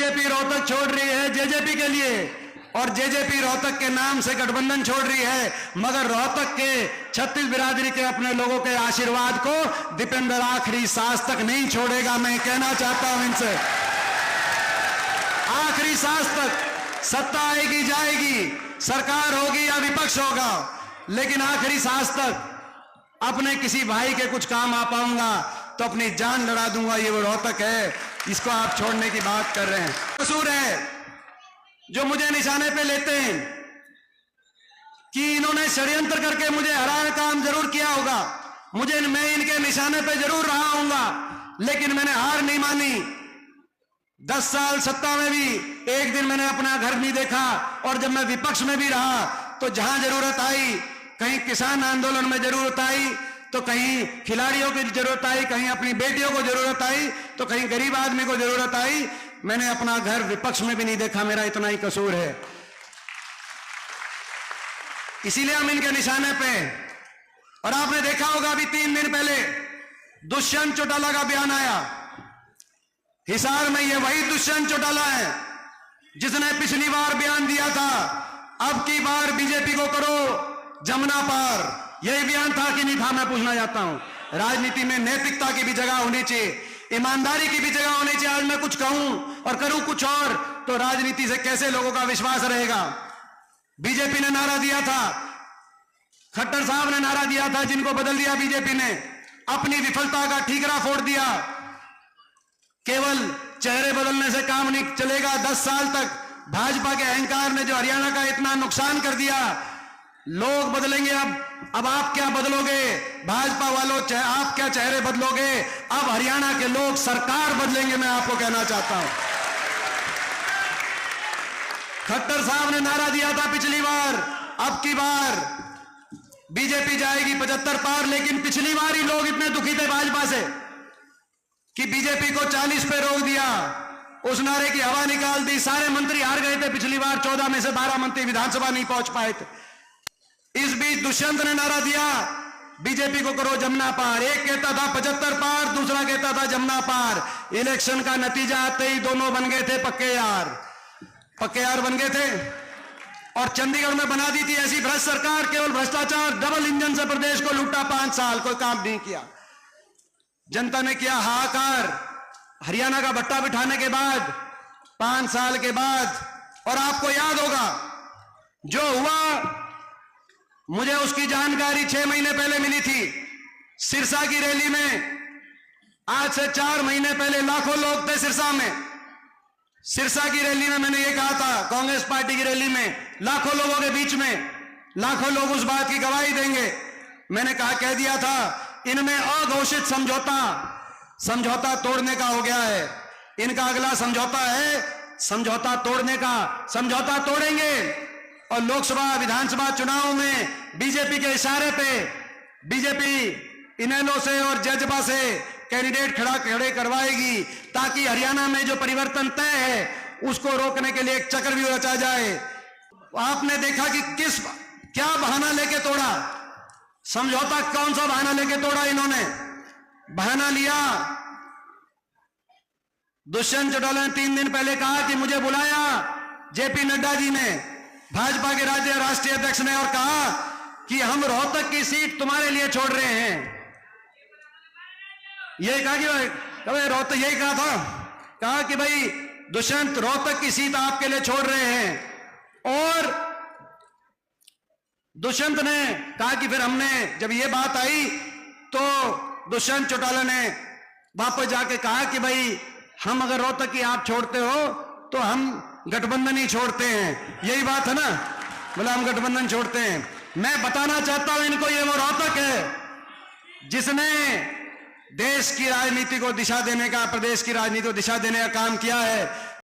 BJP Rohtak छोड़ रही है जेजेपी के लिए, और जेजेपी रोहतक के नाम से गठबंधन छोड़ रही है, मगर रोहतक के छत्तीस बिरादरी के अपने लोगों के आशीर्वाद को दीपेंद्र आखिरी सांस तक नहीं छोड़ेगा। मैं कहना चाहता हूं इनसे, आखिरी सांस तक सत्ता आएगी जाएगी, सरकार होगी या विपक्ष होगा, लेकिन आखिरी सांस तक अपने किसी भाई के कुछ काम आ पाऊंगा तो अपनी जान लड़ा दूंगा। ये वो रोहतक है, इसको आप छोड़ने की बात कर रहे हैं। कसूर है जो मुझे निशाने पे लेते हैं कि इन्होंने षड्यंत्र करके मुझे हराने का काम जरूर किया होगा, मैं इनके निशाने पे जरूर रहा हूंगा, लेकिन मैंने हार नहीं मानी। 10 साल सत्ता में भी एक दिन मैंने अपना घर नहीं देखा, और जब मैं विपक्ष में भी रहा तो जहां जरूरत आई, कहीं किसान आंदोलन में जरूरत आई तो कहीं खिलाड़ियों की जरूरत आई, कहीं अपनी बेटियों को जरूरत आई तो कहीं गरीब आदमी को जरूरत आई, मैंने अपना घर विपक्ष में भी नहीं देखा। मेरा इतना ही कसूर है, इसीलिए हम इनके निशाने पे। और आपने देखा होगा अभी 3 दिन पहले दुष्यंत चौटाला का बयान आया हिसार में। ये वही दुष्यंत चौटाला है जिसने पिछली बार बयान दिया था, अब की बार बीजेपी को करो जमुना पार। यही बयान था कि नहीं था? मैं पूछना चाहता हूं। राजनीति में नैतिकता की भी जगह होनी चाहिए, ईमानदारी की भी जगह होनी चाहिए। आज मैं कुछ कहूं और करूं कुछ और तो राजनीति से कैसे लोगों का विश्वास रहेगा? बीजेपी ने नारा दिया था, खट्टर साहब ने नारा दिया था, जिनको बदल दिया बीजेपी ने, अपनी विफलता का ठीकरा फोड़ दिया। केवल चेहरे बदलने से काम नहीं चलेगा। 10 साल तक भाजपा के अहंकार ने जो हरियाणा का इतना नुकसान कर दिया, लोग बदलेंगे। अब आप क्या बदलोगे भाजपा वालों? आप क्या चेहरे बदलोगे? अब हरियाणा के लोग सरकार बदलेंगे, मैं आपको कहना चाहता हूं। खट्टर साहब ने नारा दिया था पिछली बार, अब की बार बीजेपी जाएगी 75 पार, लेकिन पिछली बार ही लोग इतने दुखी थे भाजपा से कि बीजेपी को 40 पे रोक दिया, उस नारे की हवा निकाल दी। सारे मंत्री हार गए थे पिछली बार, 14 में से 12 मंत्री विधानसभा नहीं पहुंच पाए थे। इस बीच दुष्यंत ने नारा दिया, बीजेपी को करो जमुना पार। एक कहता था 75 पार, दूसरा कहता था जमुना पार। इलेक्शन का नतीजा आते ही दोनों बन गए थे पक्के यार, पक्के यार बन गए थे। और चंडीगढ़ में बना दी थी ऐसी भ्रष्ट सरकार, केवल भ्रष्टाचार, डबल इंजन से प्रदेश को लूटा। 5 साल कोई काम नहीं किया। जनता ने किया हाहाकार। हरियाणा का भट्टा बिठाने के बाद 5 साल के बाद, और आपको याद होगा जो हुआ, मुझे उसकी जानकारी 6 महीने पहले मिली थी सिरसा की रैली में। आज से 4 महीने पहले लाखों लोग थे सिरसा में। सिरसा की रैली में मैंने ये कहा था, कांग्रेस पार्टी की रैली में लाखों लोगों के बीच में, लाखों लोग उस बात की गवाही देंगे। मैंने कह दिया था, इनमें अघोषित समझौता तोड़ने का हो गया है। इनका अगला समझौता है समझौता तोड़ने का। समझौता तोड़ेंगे और लोकसभा विधानसभा चुनाव में बीजेपी के इशारे पे बीजेपी इनेलो से और जजपा से कैंडिडेट खड़े करवाएगी, ताकि हरियाणा में जो परिवर्तन तय है उसको रोकने के लिए एक चक्रव्यूह रचा जाए। आपने देखा कि क्या बहाना लेके तोड़ा समझौता, कौन सा बहाना लेके तोड़ा इन्होंने? बहाना लिया, दुष्यंत चौटाला ने 3 दिन पहले कहा कि मुझे बुलाया जेपी नड्डा जी ने, भाजपा के राष्ट्रीय अध्यक्ष ने, और कहा कि हम रोहतक की सीट तुम्हारे लिए छोड़ रहे हैं। यही कहा कि रोहतक, यही कहा कि भाई दुष्यंत रोहतक की सीट आपके लिए छोड़ रहे हैं। और दुष्यंत ने कहा कि फिर हमने, जब ये बात आई तो दुष्यंत चौटाला ने वापस जाके कहा कि भाई हम अगर रोहतक की आप छोड़ते हो तो हम गठबंधन ही छोड़ते हैं। यही बात है ना, बोला हम गठबंधन छोड़ते हैं। मैं बताना चाहता हूं इनको, ये वो रोहतक है जिसने देश की राजनीति को दिशा देने का, प्रदेश की राजनीति को दिशा देने का काम किया है।